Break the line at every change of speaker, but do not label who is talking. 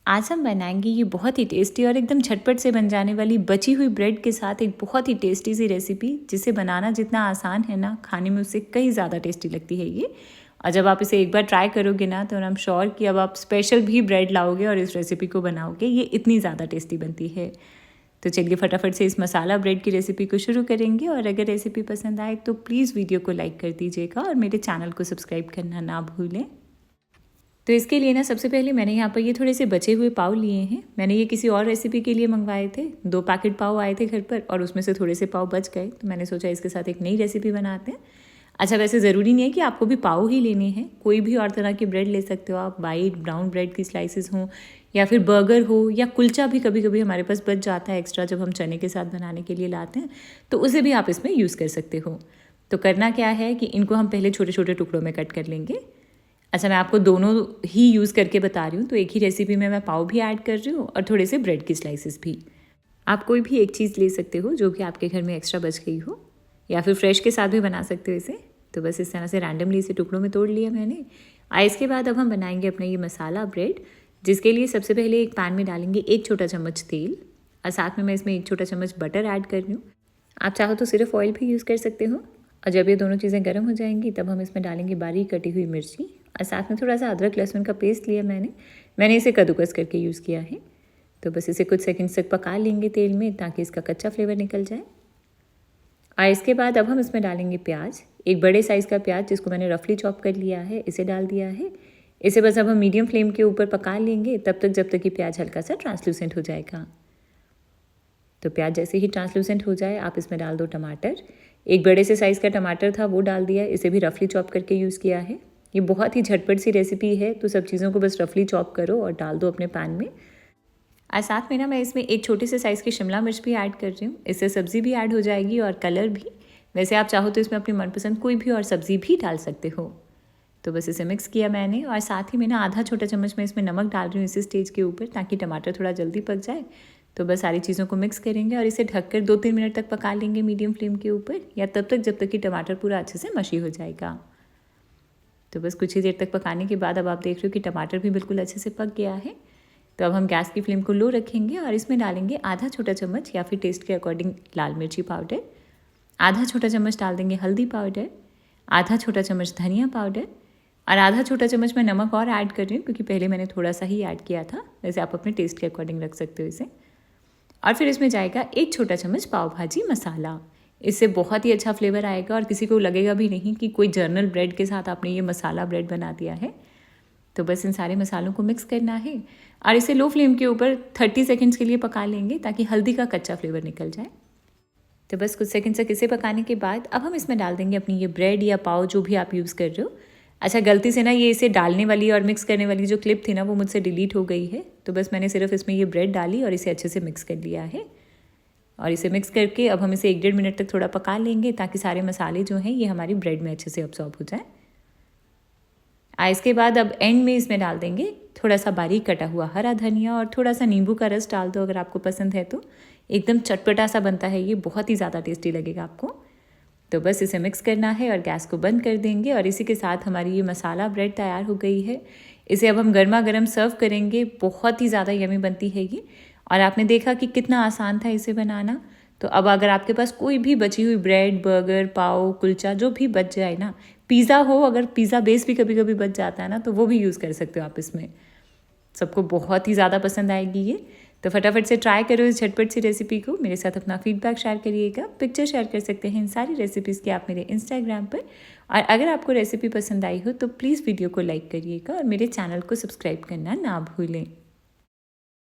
आज हम बनाएंगे ये बहुत ही टेस्टी और एकदम झटपट से बन जाने वाली बची हुई ब्रेड के साथ एक बहुत ही टेस्टी सी रेसिपी, जिसे बनाना जितना आसान है ना, खाने में उससे कहीं ज़्यादा टेस्टी लगती है ये। और जब आप इसे एक बार ट्राई करोगे ना, तो आई एम श्योर कि अब आप स्पेशल भी ब्रेड लाओगे और इस रेसिपी को बनाओगे। ये इतनी ज़्यादा टेस्टी बनती है। तो चलिए फटाफट से इस मसाला ब्रेड की रेसिपी को शुरू करेंगे। और अगर रेसिपी पसंद आए तो प्लीज़ वीडियो को लाइक कर दीजिएगा और मेरे चैनल को सब्सक्राइब करना ना भूलें। तो इसके लिए ना सबसे पहले मैंने यहाँ पर ये थोड़े से बचे हुए पाव लिए हैं। मैंने ये किसी और रेसिपी के लिए मंगवाए थे। 2 पैकेट पाव आए थे घर पर और उसमें से थोड़े से पाव बच गए, तो मैंने सोचा इसके साथ एक नई रेसिपी बनाते हैं। अच्छा, वैसे ज़रूरी नहीं है कि आपको भी पाव ही लेने हैं, कोई भी और तरह की ब्रेड ले सकते हो आप। वाइट ब्राउन ब्रेड की स्लाइसेस हों या फिर बर्गर हो या कुलचा भी कभी कभी हमारे पास बच जाता है एक्स्ट्रा, जब हम चने के साथ बनाने के लिए लाते हैं, तो उसे भी आप इसमें यूज़ कर सकते हो। तो करना क्या है कि इनको हम पहले छोटे छोटे टुकड़ों में कट कर लेंगे। अच्छा, मैं आपको दोनों ही यूज़ करके बता रही हूँ। तो एक ही रेसिपी में मैं पाव भी ऐड कर रही हूँ और थोड़े से ब्रेड की स्लाइसेस भी। आप कोई भी एक चीज़ ले सकते हो जो भी आपके घर में एक्स्ट्रा बच गई हो, या फिर फ्रेश के साथ भी बना सकते हो इसे। तो बस इस तरह से रैंडमली इसे टुकड़ों में तोड़ लिया मैंने। इसके बाद अब हम बनाएंगे अपना ये मसाला ब्रेड, जिसके लिए सबसे पहले एक पैन में डालेंगे 1 छोटा चम्मच तेल, और साथ में मैं इसमें 1 छोटा चम्मच बटर ऐड कर रही हूँ। आप चाहो तो सिर्फ ऑयल भी यूज़ कर सकते हो। और जब ये दोनों चीज़ें गर्म हो जाएंगी तब हम इसमें डालेंगे बारीक कटी हुई मिर्ची, और साथ में थोड़ा सा अदरक लहसुन का पेस्ट लिया मैंने इसे कद्दूकस करके यूज़ किया है। तो बस इसे कुछ सेकंड्स तक पका लेंगे तेल में, ताकि इसका कच्चा फ्लेवर निकल जाए। और इसके बाद अब हम इसमें डालेंगे प्याज। एक बड़े साइज़ का प्याज जिसको मैंने रफली चॉप कर लिया है, इसे डाल दिया है। इसे बस अब हम मीडियम फ्लेम के ऊपर पका लेंगे तब तक, जब तक कि प्याज हल्का सा ट्रांसलूसेंट हो जाएगा। तो प्याज जैसे ही ट्रांसलूसेंट हो जाए, आप इसमें डाल दो टमाटर। एक बड़े से साइज़ का टमाटर था, वो डाल दिया। इसे भी रफली चॉप करके यूज़ किया है। ये बहुत ही झटपट सी रेसिपी है, तो सब चीज़ों को बस रफली चॉप करो और डाल दो अपने पैन में। और साथ में ना मैं इसमें एक छोटे से साइज़ की शिमला मिर्च भी ऐड कर रही हूँ। इससे सब्ज़ी भी ऐड हो जाएगी और कलर भी। वैसे आप चाहो तो इसमें अपनी मनपसंद कोई भी और सब्ज़ी भी डाल सकते हो। तो बस इसे मिक्स किया मैंने, और साथ ही मैं ना आधा छोटा चम्मच मैं इसमें नमक डाल रही हूँ इसी स्टेज के ऊपर, ताकि टमाटर थोड़ा जल्दी पक जाए। तो बस सारी चीज़ों को मिक्स करेंगे और इसे ढककर 2-3 मिनट तक पका लेंगे मीडियम फ्लेम के ऊपर, या तब तक जब तक कि टमाटर पूरा अच्छे से मशी हो जाएगा। तो बस कुछ ही देर तक पकाने के बाद अब आप देख रहे हो कि टमाटर भी बिल्कुल अच्छे से पक गया है। तो अब हम गैस की फ्लेम को लो रखेंगे और इसमें डालेंगे आधा छोटा चम्मच या फिर टेस्ट के अकॉर्डिंग लाल मिर्ची पाउडर, आधा छोटा चम्मच डाल देंगे हल्दी पाउडर, आधा छोटा चम्मच धनिया पाउडर, और आधा छोटा चम्मच मैं नमक और ऐड कर रही हूँ, क्योंकि पहले मैंने थोड़ा सा ही ऐड किया था। वैसे आप अपने टेस्ट के अकॉर्डिंग रख सकते हो इसे। और फिर इसमें जाएगा 1 छोटा चम्मच पाव भाजी मसाला। इससे बहुत ही अच्छा फ्लेवर आएगा और किसी को लगेगा भी नहीं कि कोई जर्नल ब्रेड के साथ आपने ये मसाला ब्रेड बना दिया है। तो बस इन सारे मसालों को मिक्स करना है और इसे लो फ्लेम के ऊपर 30 सेकंड्स के लिए पका लेंगे, ताकि हल्दी का कच्चा फ्लेवर निकल जाए। तो बस कुछ सेकंड्स तक इसे पकाने के बाद अब हम इसमें डाल देंगे अपनी ये ब्रेड या पाव, जो भी आप यूज़ कर रहे हो। अच्छा, गलती से ना ये इसे डालने वाली और मिक्स करने वाली जो क्लिप थी ना, वो मुझसे डिलीट हो गई है। तो बस मैंने सिर्फ इसमें ये ब्रेड डाली और इसे अच्छे से मिक्स कर लिया है। और इसे मिक्स करके अब हम इसे 1-1.5 मिनट तक थोड़ा पका लेंगे, ताकि सारे मसाले जो हैं ये हमारी ब्रेड में अच्छे से अब्सॉर्ब हो जाए। इसके बाद अब एंड में इसमें डाल देंगे थोड़ा सा बारीक कटा हुआ हरा धनिया, और थोड़ा सा नींबू का रस डाल दो अगर आपको पसंद है तो। एकदम चटपटा सा बनता है ये, बहुत ही ज़्यादा टेस्टी लगेगा आपको। तो बस इसे मिक्स करना है और गैस को बंद कर देंगे। और इसी के साथ हमारी ये मसाला ब्रेड तैयार हो गई है। इसे अब हम गर्मा गर्म सर्व करेंगे। बहुत ही ज़्यादा यमी बनती है ये, और आपने देखा कि कितना आसान था इसे बनाना। तो अब अगर आपके पास कोई भी बची हुई ब्रेड, बर्गर, पाव, कुलचा जो भी बच जाए ना, पिज़्ज़ा हो, अगर पिज़्ज़ा बेस भी कभी कभी बच जाता है ना, तो वो भी यूज़ कर सकते हो आप इसमें। सबको बहुत ही ज़्यादा पसंद आएगी ये। तो फटाफट से ट्राई करो इस झटपट सी रेसिपी को। मेरे साथ अपना फीडबैक शेयर करिएगा। पिक्चर शेयर कर सकते हैं इन सारी रेसिपीज़ की आप मेरे इंस्टाग्राम पर। और अगर आपको रेसिपी पसंद आई हो तो प्लीज़ वीडियो को लाइक करिएगा और मेरे चैनल को सब्सक्राइब करना ना भूलें।